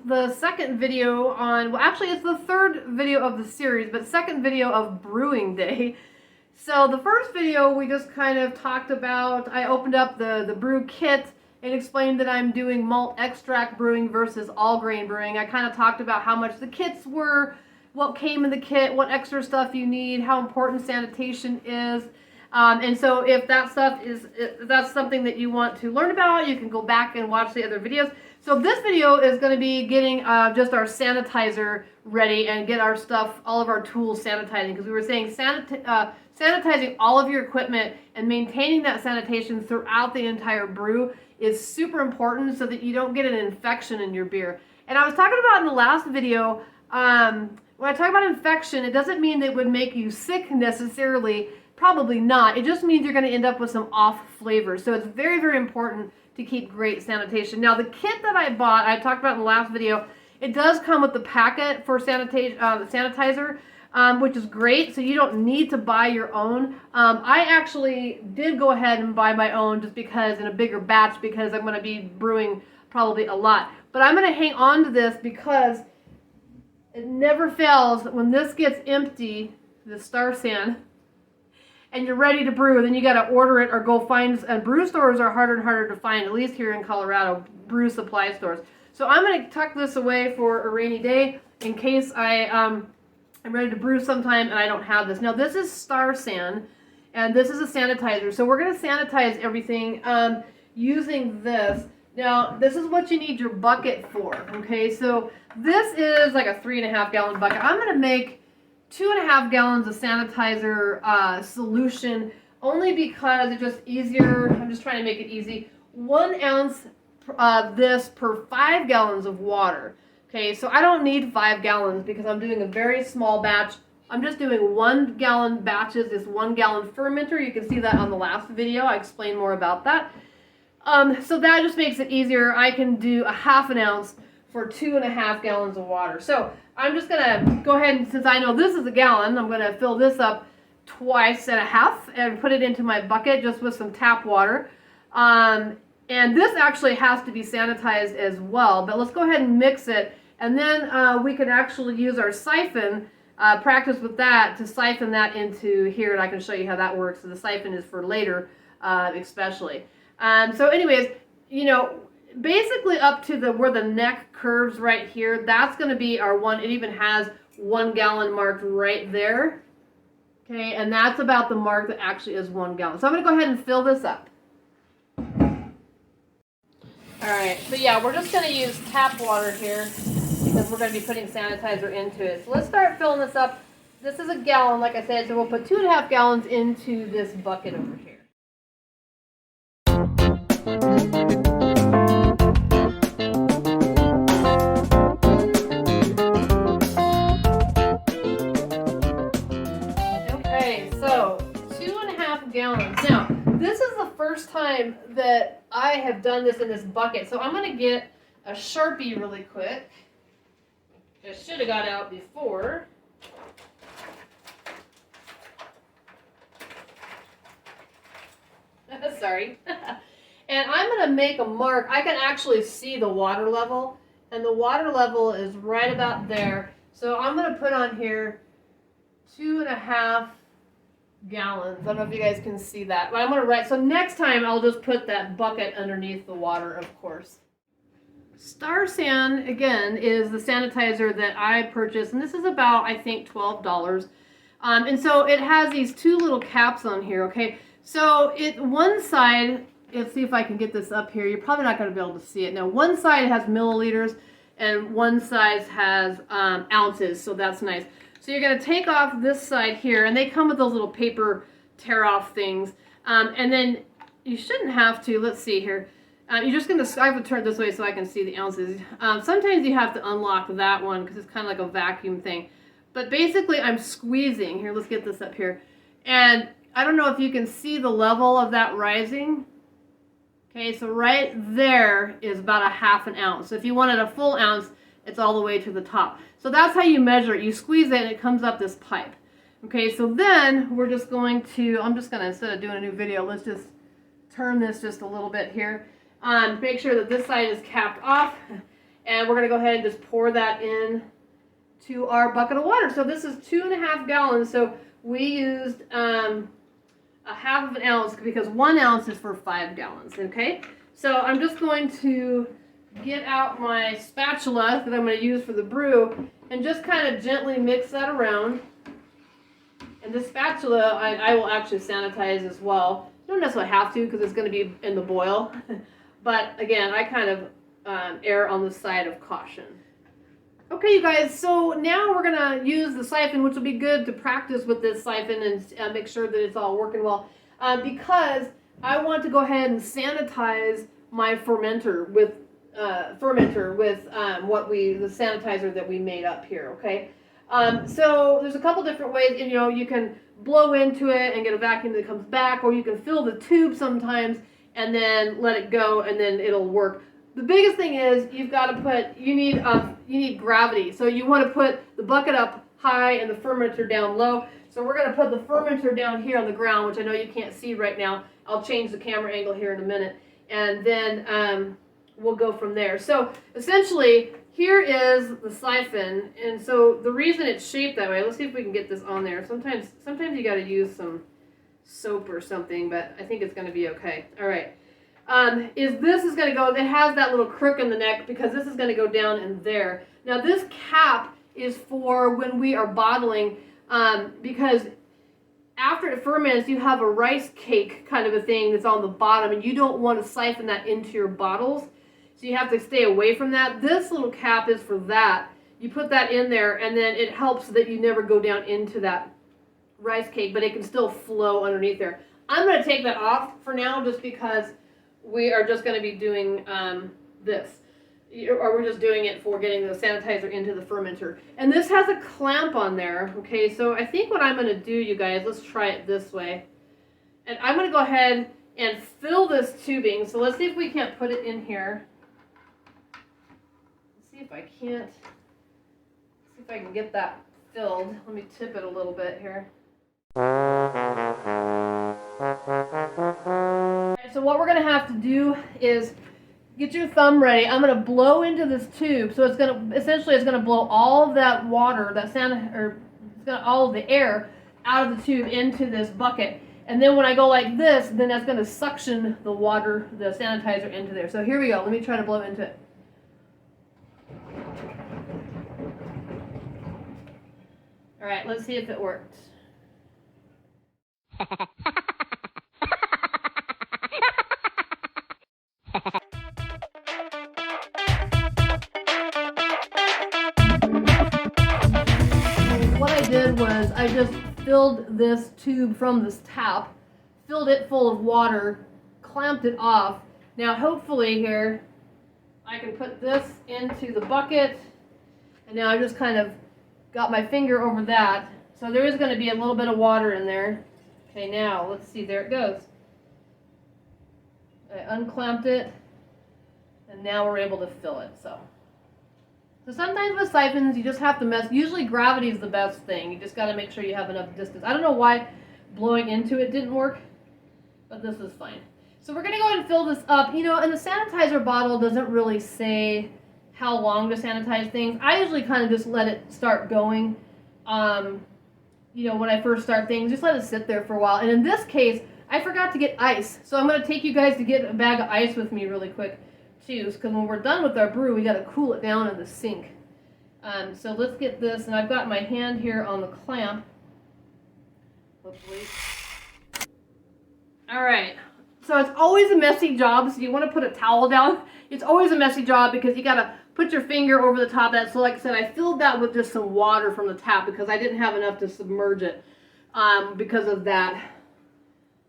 the second video on, well actually it's the third video of the series, but second video of Brewing Day. So the first video we just kind of talked about, I opened up the brew kit and explained that I'm doing malt extract brewing versus all grain brewing. I kind of talked about how much the kits were, what came in the kit, what extra stuff you need, how important sanitation is. And so if that stuff is, if that's something that you want to learn about, you can go back and watch the other videos. So this video is going to be getting just our sanitizer ready and get our stuff, all of our tools sanitizing, because we were saying sanitizing all of your equipment and maintaining that sanitation throughout the entire brew is super important so that you don't get an infection in your beer. And I was talking about in the last video, when I talk about infection, it doesn't mean that it would make you sick necessarily. Probably not. It just means you're going to end up with some off flavors. So it's very, very important to keep great sanitation. Now the kit that I bought, I talked about in the last video, it does come with the packet for sanitizer, which is great. So you don't need to buy your own. I actually did go ahead and buy my own just because, in a bigger batch, because I'm going to be brewing probably a lot. But I'm going to hang on to this because it never fails. When this gets empty, the Star San, and you're ready to brew, then you got to order it or go find, and brew stores are harder and harder to find, at least here in Colorado, brew supply stores. So I'm going to tuck this away for a rainy day in case I'm ready to brew sometime and I don't have this. Now this is Star San, and this is a sanitizer. So we're going to sanitize everything using this. Now this is what you need your bucket for, okay? So this is like a 3.5 gallon bucket. I'm going to make 2.5 gallons of sanitizer solution, only because it's just easier. I'm just trying to make it easy. 1 ounce of this per 5 gallons of water. Okay, so I don't need 5 gallons because I'm doing a very small batch. I'm just doing 1 gallon batches, this 1 gallon fermenter. You can see that on the last video. I explained more about that. So that just makes it easier. I can do a 1/2 ounce for 2.5 gallons of water. So I'm just going to go ahead and, since I know this is a gallon, I'm going to fill this up 2.5 and put it into my bucket just with some tap water. And this actually has to be sanitized as well, but let's go ahead and mix it. And then we can actually use our siphon, practice with that to siphon that into here, and I can show you how that works. So the siphon is for later, especially. So anyways, you know, basically up to where the neck curves right here, that's going to be our one. It even has 1 gallon marked right there. Okay, and that's about the mark that actually is 1 gallon. So I'm going to go ahead and fill this up. Alright, so yeah, we're just going to use tap water here because we're going to be putting sanitizer into it. So let's start filling this up. This is a gallon, like I said, so we'll put 2.5 gallons into this bucket over here. So 2.5 gallons. Now, this is the first time that I have done this in this bucket. So I'm going to get a Sharpie really quick. I should have got out before. Sorry. And I'm going to make a mark. I can actually see the water level, and the water level is right about there. So I'm going to put on here 2.5 gallons. I don't know if you guys can see that, but I'm going to write. So next time I'll just put that bucket underneath the water, of course. Star San, again, is the sanitizer that I purchased, and this is about, I think, $12. And so it has these 2 little caps on here, okay? So one side, let's see if I can get this up here. You're probably not going to be able to see it. Now, one side has milliliters, and one side has ounces, so that's nice. So you're going to take off this side here, and they come with those little paper tear-off things. And then you shouldn't have to, let's see here. You're just going to, I have to turn it this way so I can see the ounces. Sometimes you have to unlock that one because it's kind of like a vacuum thing. But basically I'm squeezing. Here, let's get this up here. And I don't know if you can see the level of that rising. Okay, so right there is about a 1/2 ounce. So if you wanted a full ounce, it's all the way to the top. So that's how you measure it. You squeeze it and it comes up this pipe. Okay, so then we're just going to, I'm just going to, instead of doing a new video, let's just turn this just a little bit here. Make sure that this side is capped off. And we're going to go ahead and just pour that in to our bucket of water. So this is 2.5 gallons. So we used a half of an ounce because 1 ounce is for 5 gallons. Okay. So I'm just going to get out my spatula that I'm going to use for the brew and just kind of gently mix that around. And this spatula, I will actually sanitize as well. You don't necessarily have to because it's going to be in the boil. But again, I kind of err on the side of caution. Okay, you guys, so now we're going to use the siphon, which will be good to practice with this siphon and make sure that it's all working well. Because I want to go ahead and sanitize my fermenter with the sanitizer that we made up here, okay? So there's a couple different ways, and you can blow into it and get a vacuum that comes back, or you can fill the tube sometimes and then let it go and then it'll work. The biggest thing is you need gravity. So you want to put the bucket up high and the fermenter down low. So we're going to put the fermenter down here on the ground, which I know you can't see right now. I'll change the camera angle here in a minute, and then we'll go from there. So essentially, here is the siphon, and so the reason it's shaped that way, let's see if we can get this on there. Sometimes you got to use some soap or something, but I think it's going to be okay. All right. This is going to go, it has that little crook in the neck because this is going to go down in there. Now this cap is for when we are bottling, because after it ferments, you have a rice cake kind of a thing that's on the bottom, and you don't want to siphon that into your bottles. So you have to stay away from that. This little cap is for that. You put that in there, and then it helps so that you never go down into that rice cake, but it can still flow underneath there. I'm going to take that off for now just because we are just going to be doing this. Or we're just doing it for getting the sanitizer into the fermenter. And this has a clamp on there. Okay, so I think what I'm going to do, you guys, let's try it this way. And I'm going to go ahead and fill this tubing. So let's see if we can't put it in here. Let's see if I can't. See if I can get that filled. Let me tip it a little bit here. So what we're going to have to do is get your thumb ready. I'm going to blow into this tube. So it's going to blow all of that water, all of the air out of the tube into this bucket. And then when I go like this, then that's going to suction the water, the sanitizer into there. So here we go. Let me try to blow into it. All right, let's see if it worked. What I did was I just filled this tube from this tap, filled it full of water, clamped it off. Now hopefully here I can put this into the bucket, and now I just kind of got my finger over that. So there is going to be a little bit of water in there. Okay, now let's see, there it goes. I unclamped it, and now we're able to fill it. So sometimes with siphons, you just have to mess. Usually gravity is the best thing. You just got to make sure you have enough distance. I don't know why blowing into it didn't work, but this is fine. So we're going to go ahead and fill this up. And the sanitizer bottle doesn't really say how long to sanitize things. I usually kind of just let it start going. When I first start things, just let it sit there for a while. And in this case, I forgot to get ice. So I'm going to take you guys to get a bag of ice with me really quick. Because when we're done with our brew, we got to cool it down in the sink. So let's get this, and I've got my hand here on the clamp. Hopefully. All right. So it's always a messy job. So you want to put a towel down. It's always a messy job because you got to put your finger over the top of that. So like I said, I filled that with just some water from the tap because I didn't have enough to submerge it because of that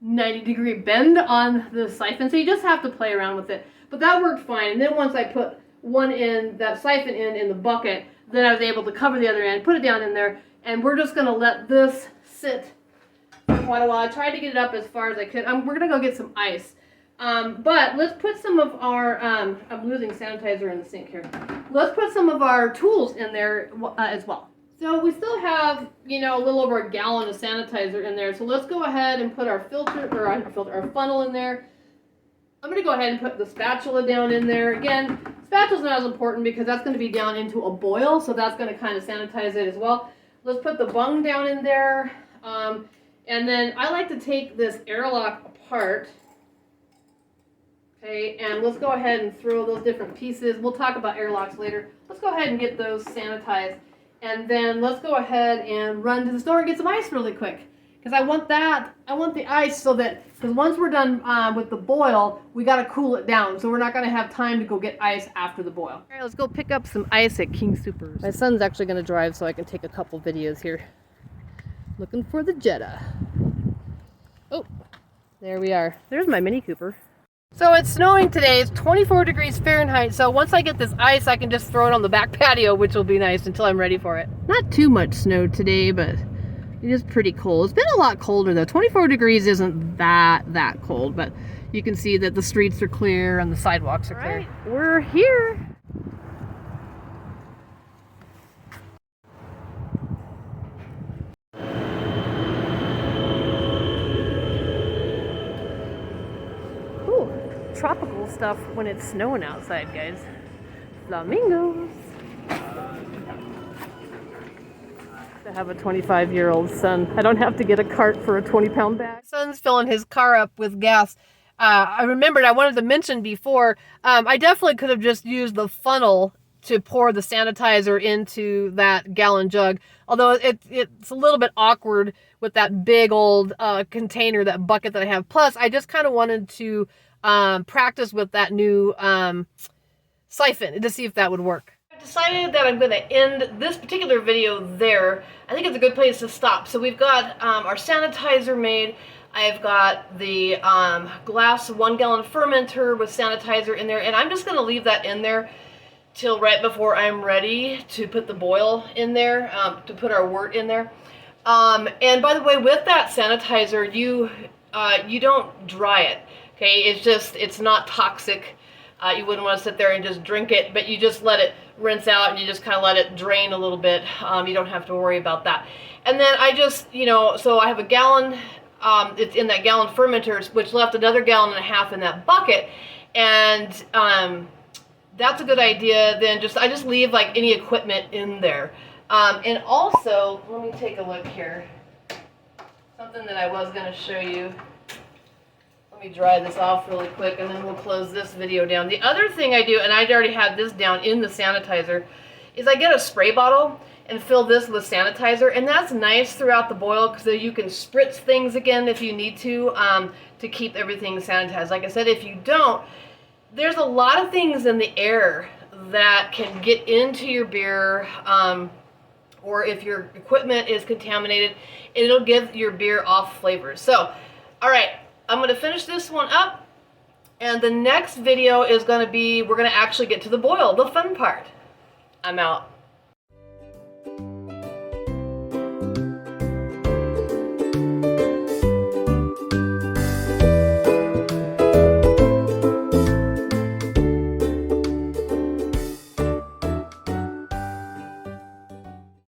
90-degree bend on the siphon. So you just have to play around with it. But that worked fine. And then once I put that siphon in the bucket, then I was able to cover the other end, put it down in there, and we're just going to let this sit for quite a while. I tried to get it up as far as I could. We're going to go get some ice. But let's put some of our, I'm losing sanitizer in the sink here. Let's put some of our tools in there as well. So we still have, a little over a gallon of sanitizer in there. So let's go ahead and put our our funnel in there. I'm going to go ahead and put the spatula down in there. Again, spatula's not as important because that's going to be down into a boil, so that's going to kind of sanitize it as well. Let's put the bung down in there. And then I like to take this airlock apart. Okay, and let's go ahead and throw those different pieces. We'll talk about airlocks later. Let's go ahead and get those sanitized. And then let's go ahead and run to the store and get some ice really quick. Because I want the ice so that, because once we're done with the boil, we got to cool it down. So we're not going to have time to go get ice after the boil. All right, let's go pick up some ice at King Soopers. My son's actually going to drive so I can take a couple videos here. Looking for the Jetta. Oh, there we are. There's my Mini Cooper. So it's snowing today. It's 24 degrees Fahrenheit. So once I get this ice, I can just throw it on the back patio, which will be nice until I'm ready for it. Not too much snow today, but it is pretty cold. It's been a lot colder though. 24 degrees isn't that cold, but you can see that the streets are clear and the sidewalks are clear. Right, we're here. Tropical stuff when it's snowing outside, guys. Flamingos. I have a 25-year-old son. I don't have to get a cart for a 20-pound bag. My son's filling his car up with gas. I remembered I wanted to mention before, I definitely could have just used the funnel to pour the sanitizer into that gallon jug. Although it's a little bit awkward with that big old container, that bucket that I have. Plus, I just kind of wanted to practice with that new siphon to see if that would work. I decided that I'm going to end this particular video there. I think it's a good place to stop. So we've got our sanitizer made. I've got the glass 1-gallon fermenter with sanitizer in there, and I'm just going to leave that in there till right before I'm ready to put the boil in there, to put our wort in there. And by the way, with that sanitizer, you don't dry it. Okay, it's not toxic. You wouldn't want to sit there and just drink it, but you just let it rinse out and you just kind of let it drain a little bit. You don't have to worry about that. And then I just, so I have a gallon, it's in that gallon fermenter, which left another gallon and a half in that bucket. And that's a good idea. Then I just leave like any equipment in there. And also, let me take a look here. Something that I was going to show you. Let me dry this off really quick and then we'll close this video down. The other thing I do, and I already had this down in the sanitizer, is I get a spray bottle and fill this with sanitizer, and that's nice throughout the boil because you can spritz things again if you need to keep everything sanitized. Like I said, if you don't, there's a lot of things in the air that can get into your beer, or if your equipment is contaminated, it'll give your beer off flavors. So, all right. I'm going to finish this one up, and the next video is going to be, we're going to actually get to the boil, the fun part. I'm out.